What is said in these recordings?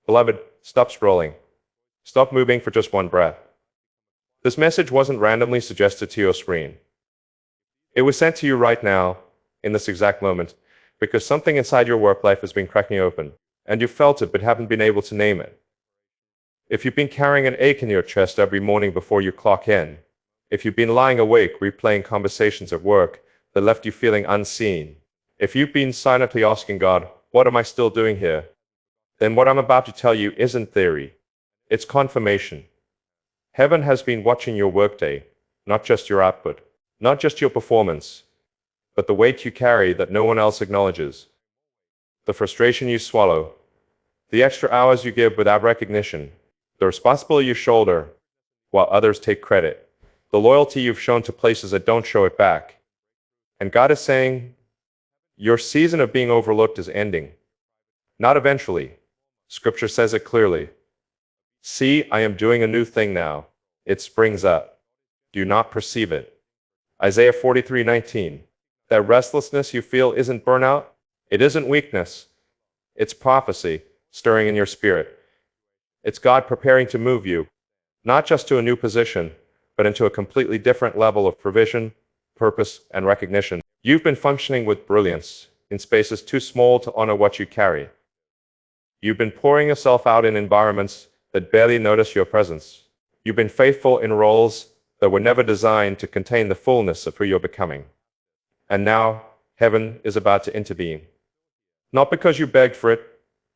Beloved, stop scrolling. Stop moving for just one breath. This message wasn't randomly suggested to your screen. It was sent to you right now, in this exact moment, because something inside your work life has been cracking open, and you felt it but haven't been able to name it. If you've been carrying an ache in your chest every morning before you clock in, if you've been lying awake replaying conversations at work that left you feeling unseen, if you've been silently asking God, what am I still doing here? Then what I'm about to tell you isn't theory. It's confirmation. Heaven has been watching your workday, not just your output, not just your performance, but the weight you carry that no one else acknowledges. The frustration you swallow, the extra hours you give without recognition, the responsibility you shoulder while others take credit, the loyalty you've shown to places that don't show it back. And God is saying, your season of being overlooked is ending. Not eventually. Scripture says it clearly. See, I am doing a new thing now. It springs up. Do you not perceive it? Isaiah 43:19. That restlessness you feel isn't burnout. It isn't weakness. It's prophecy stirring in your spirit. It's God preparing to move you, not just to a new position, but into a completely different level of provision, purpose, and recognition. You've been functioning with brilliance in spaces too small to honor what you carry. You've been pouring yourself out in environments that barely notice your presence. You've been faithful in roles that were never designed to contain the fullness of who you're becoming. And now, heaven is about to intervene. Not because you begged for it,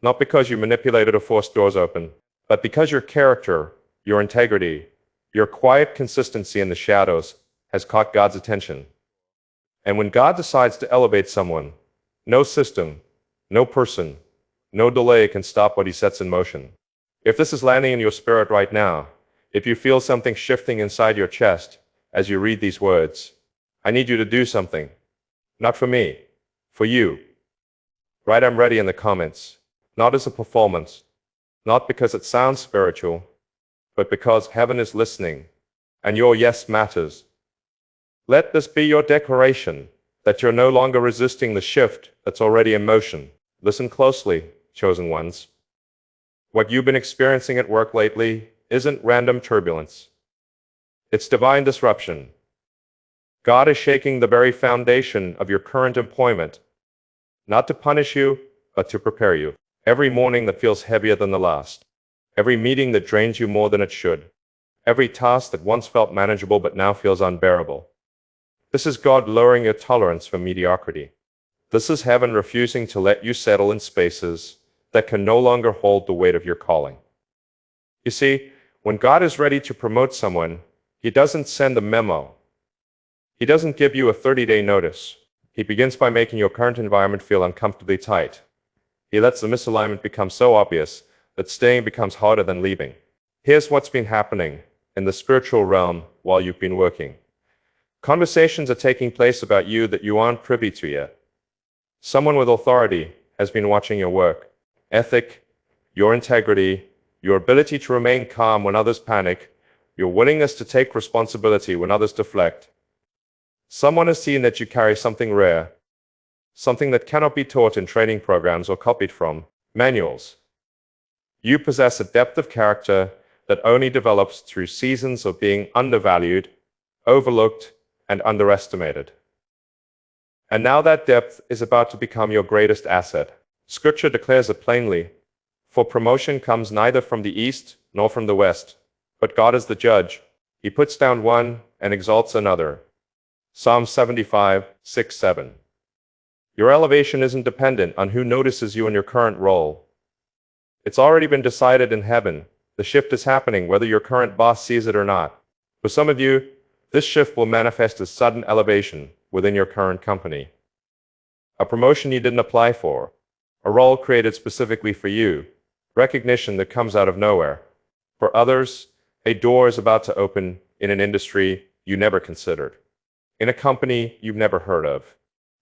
not because you manipulated or forced doors open, but because your character, your integrity, your quiet consistency in the shadows has caught God's attention. And when God decides to elevate someone, no system, no person, no delay can stop what he sets in motion. If this is landing in your spirit right now, if you feel something shifting inside your chest as you read these words, I need you to do something. Not for me, for you. Write I'm ready in the comments, not as a performance, not because it sounds spiritual, but because heaven is listening, and your yes matters. Let this be your declaration that you're no longer resisting the shift that's already in motion. Listen closely, chosen ones. What you've been experiencing at work lately isn't random turbulence. It's divine disruption. God is shaking the very foundation of your current employment, not to punish you, but to prepare you. Every morning that feels heavier than the last. Every meeting that drains you more than it should. Every task that once felt manageable but now feels unbearable. This is God lowering your tolerance for mediocrity. This is heaven refusing to let you settle in spaces that can no longer hold the weight of your calling. You see, when God is ready to promote someone, he doesn't send a memo. He doesn't give you a 30-day notice. He begins by making your current environment feel uncomfortably tight. He lets the misalignment become so obvious that staying becomes harder than leaving. Here's what's been happening in the spiritual realm while you've been working. Conversations are taking place about you that you aren't privy to yet. Someone with authority has been watching your work, ethic, your integrity, your ability to remain calm when others panic, your willingness to take responsibility when others deflect. Someone has seen that you carry something rare, something that cannot be taught in training programs or copied from manuals. You possess a depth of character that only develops through seasons of being undervalued, overlooked, and underestimated. And now that depth is about to become your greatest asset. Scripture declares it plainly, for promotion comes neither from the east nor from the west, but God is the judge. He puts down one and exalts another. Psalm 75:6-7. Your elevation isn't dependent on who notices you in your current role. It's already been decided in heaven. The shift is happening whether your current boss sees it or not. For some of you, this shift will manifest as sudden elevation within your current company. A promotion you didn't apply for, a role created specifically for you, recognition that comes out of nowhere. For others, a door is about to open in an industry you never considered, in a company you've never heard of,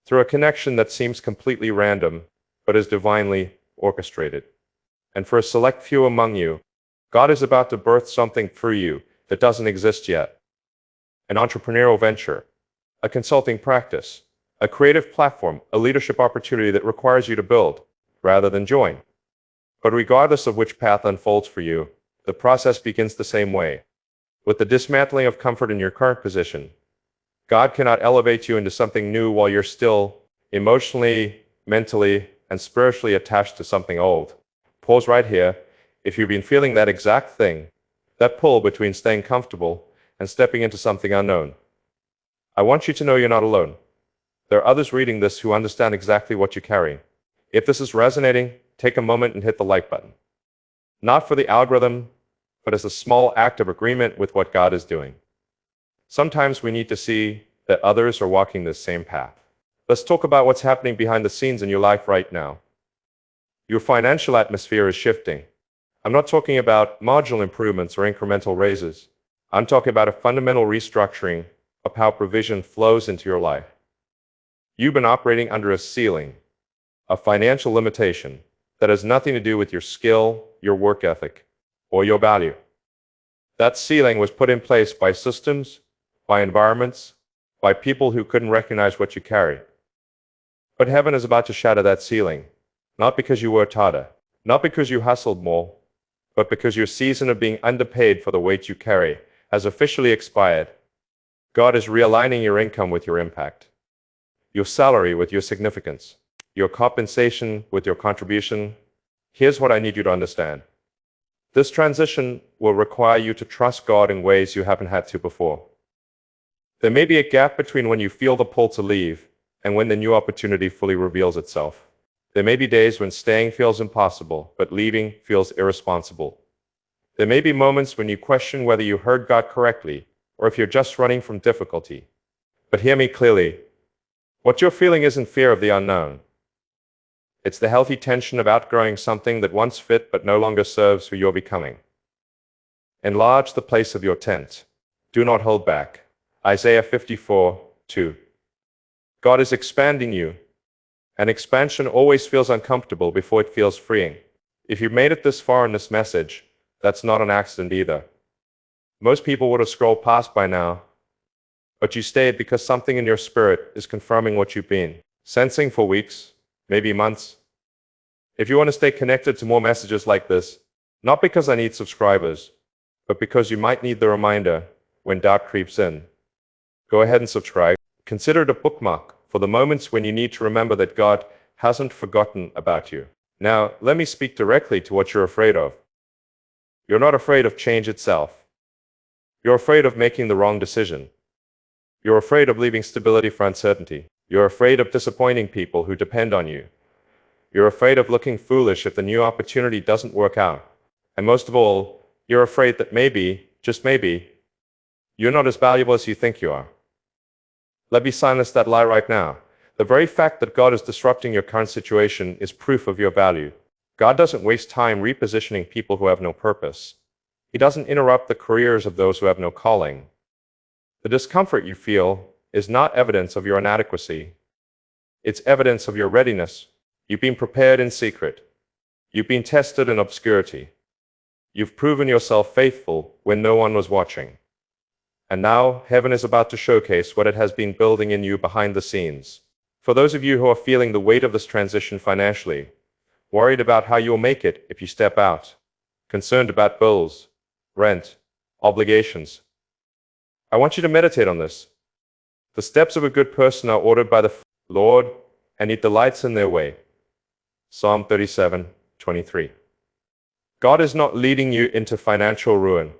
through a connection that seems completely random, but is divinely orchestrated. And for a select few among you, God is about to birth something through you that doesn't exist yet. An entrepreneurial venture, a consulting practice, a creative platform, a leadership opportunity that requires you to build rather than join. But regardless of which path unfolds for you, the process begins the same way. With the dismantling of comfort in your current position, God cannot elevate you into something new while you're still emotionally, mentally, and spiritually attached to something old. Pause right here. If you've been feeling that exact thing, that pull between staying comfortable and stepping into something unknown, I want you to know you're not alone. There are others reading this who understand exactly what you carry. If this is resonating, take a moment and hit the like button. Not for the algorithm, but as a small act of agreement with what God is doing. Sometimes we need to see that others are walking this same path. Let's talk about what's happening behind the scenes in your life right now. Your financial atmosphere is shifting. I'm not talking about marginal improvements or incremental raises. I'm talking about a fundamental restructuring of how provision flows into your life. You've been operating under a ceiling, a financial limitation that has nothing to do with your skill, your work ethic, or your value. That ceiling was put in place by systems, by environments, by people who couldn't recognize what you carry. But heaven is about to shatter that ceiling, not because you worked harder, not because you hustled more, but because your season of being underpaid for the weight you carry has officially expired. God is realigning your income with your impact, your salary with your significance, your compensation with your contribution. Here's what I need you to understand. This transition will require you to trust God in ways you haven't had to before. There may be a gap between when you feel the pull to leave and when the new opportunity fully reveals itself. There may be days when staying feels impossible, but leaving feels irresponsible. There may be moments when you question whether you heard God correctly, or if you're just running from difficulty. But hear me clearly. What you're feeling isn't fear of the unknown. It's the healthy tension of outgrowing something that once fit but no longer serves who you're becoming. Enlarge the place of your tent. Do not hold back. Isaiah 54:2. God is expanding you. And expansion always feels uncomfortable before it feels freeing. If you've made it this far in this message, that's not an accident either. Most people would have scrolled past by now, but you stayed because something in your spirit is confirming what you've been sensing for weeks, maybe months. If you want to stay connected to more messages like this, not because I need subscribers, but because you might need the reminder when doubt creeps in, go ahead and subscribe. Consider it a bookmark for the moments when you need to remember that God hasn't forgotten about you. Now, let me speak directly to what you're afraid of. You're not afraid of change itself. You're afraid of making the wrong decision. You're afraid of leaving stability for uncertainty. You're afraid of disappointing people who depend on you. You're afraid of looking foolish if the new opportunity doesn't work out. And most of all, you're afraid that maybe, just maybe, you're not as valuable as you think you are. Let me silence that lie right now. The very fact that God is disrupting your current situation is proof of your value. God doesn't waste time repositioning people who have no purpose. He doesn't interrupt the careers of those who have no calling. The discomfort you feel is not evidence of your inadequacy. It's evidence of your readiness. You've been prepared in secret. You've been tested in obscurity. You've proven yourself faithful when no one was watching. And now, heaven is about to showcase what it has been building in you behind the scenes. For those of you who are feeling the weight of this transition financially, worried about how you'll make it if you step out, concerned about bills, rent, obligations, I want you to meditate on this. The steps of a good person are ordered by the Lord, and He delights in their way. Psalm 37:23. God is not leading you into financial ruin.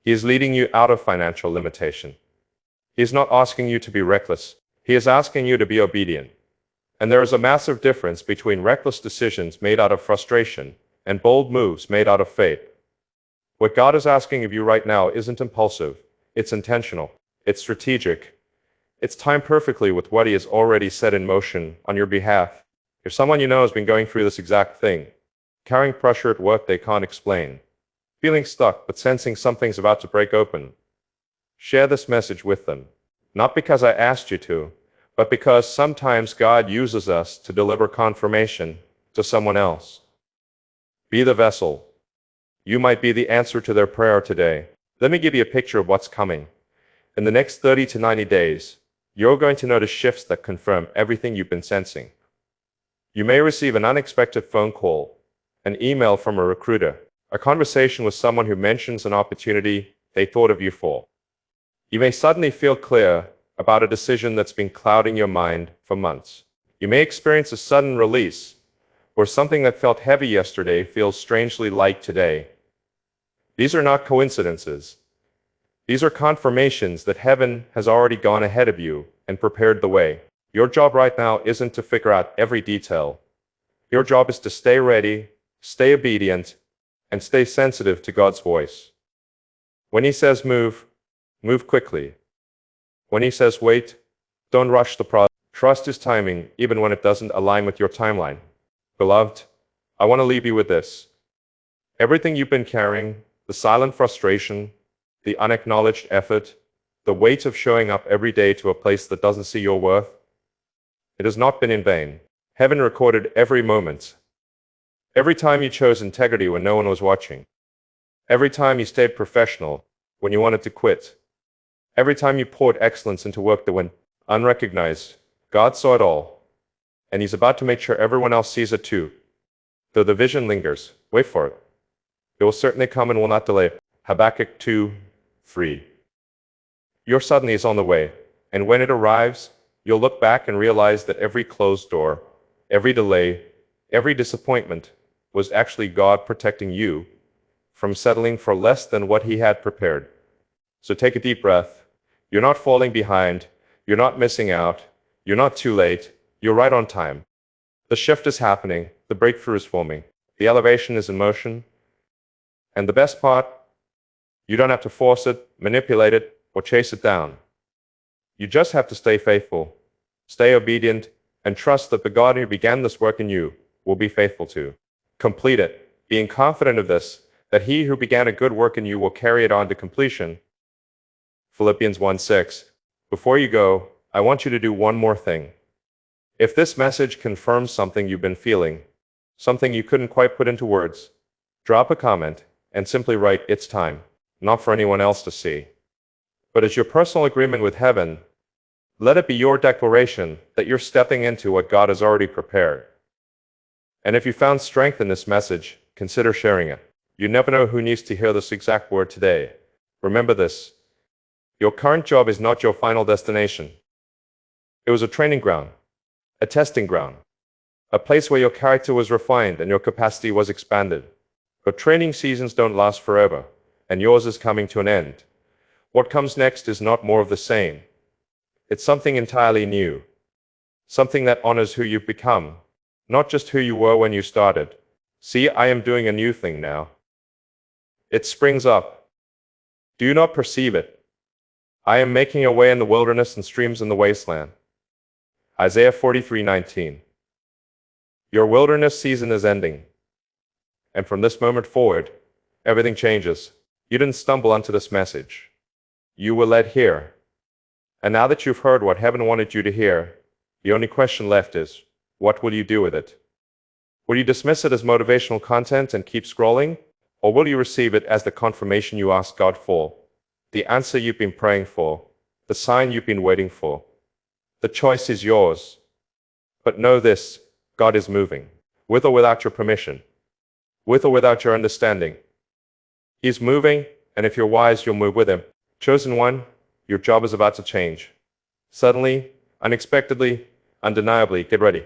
He is leading you out of financial limitation. He is not asking you to be reckless. He is asking you to be obedient. And there is a massive difference between reckless decisions made out of frustration and bold moves made out of faith. What God is asking of you right now isn't impulsive. It's intentional. It's strategic. It's timed perfectly with what He has already set in motion on your behalf. If someone you know has been going through this exact thing, carrying pressure at work they can't explain, feeling stuck but sensing something's about to break open, share this message with them. Not because I asked you to, but because sometimes God uses us to deliver confirmation to someone else. Be the vessel. You might be the answer to their prayer today. Let me give you a picture of what's coming. In the next 30 to 90 days, you're going to notice shifts that confirm everything you've been sensing. You may receive an unexpected phone call, an email from a recruiter, a conversation with someone who mentions an opportunity they thought of you for. You may suddenly feel clear about a decision that's been clouding your mind for months. You may experience a sudden release, where something that felt heavy yesterday feels strangely light today. These are not coincidences. These are confirmations that heaven has already gone ahead of you and prepared the way. Your job right now isn't to figure out every detail. Your job is to stay ready, stay obedient, and stay sensitive to God's voice. When He says move, move quickly. When He says wait, don't rush the process. Trust His timing even when it doesn't align with your timeline. Beloved, I want to leave you with this. Everything you've been carrying, the silent frustration, the unacknowledged effort, the weight of showing up every day to a place that doesn't see your worth, it has not been in vain. Heaven recorded every moment. Every time you chose integrity when no one was watching. Every time you stayed professional when you wanted to quit. Every time you poured excellence into work that went unrecognized. God saw it all, and He's about to make sure everyone else sees it too. Though the vision lingers, wait for it. It will certainly come and will not delay. Habakkuk 2:3. Your suddenly is on the way, and when it arrives, you'll look back and realize that every closed door, every delay, every disappointment was actually God protecting you from settling for less than what He had prepared. So take a deep breath. You're not falling behind. You're not missing out. You're not too late. You're right on time. The shift is happening. The breakthrough is forming. The elevation is in motion. And the best part, you don't have to force it, manipulate it, or chase it down. You just have to stay faithful, stay obedient, and trust that the God who began this work in you will be faithful to complete it, being confident of this, that He who began a good work in you will carry it on to completion. Philippians 1:6. Before you go, I want you to do one more thing. If this message confirms something you've been feeling, something you couldn't quite put into words, drop a comment and simply write, "It's time," not for anyone else to see, but as your personal agreement with heaven. Let it be your declaration that you're stepping into what God has already prepared. And if you found strength in this message, consider sharing it. You never know who needs to hear this exact word today. Remember this. Your current job is not your final destination. It was a training ground, a testing ground, a place where your character was refined and your capacity was expanded. But training seasons don't last forever, and yours is coming to an end. What comes next is not more of the same. It's something entirely new. Something that honors who you've become, not just who you were when you started. See, I am doing a new thing now. It springs up. Do you not perceive it? I am making a way in the wilderness and streams in the wasteland. Isaiah 43:19. Your wilderness season is ending. And from this moment forward, everything changes. You didn't stumble onto this message. You were led here. And now that you've heard what heaven wanted you to hear, the only question left is, what will you do with it? Will you dismiss it as motivational content and keep scrolling? Or will you receive it as the confirmation you asked God for? The answer you've been praying for? The sign you've been waiting for? The choice is yours. But know this, God is moving, with or without your permission, with or without your understanding. He's moving, and if you're wise, you'll move with Him. Chosen one, your job is about to change. Suddenly, unexpectedly, undeniably, get ready.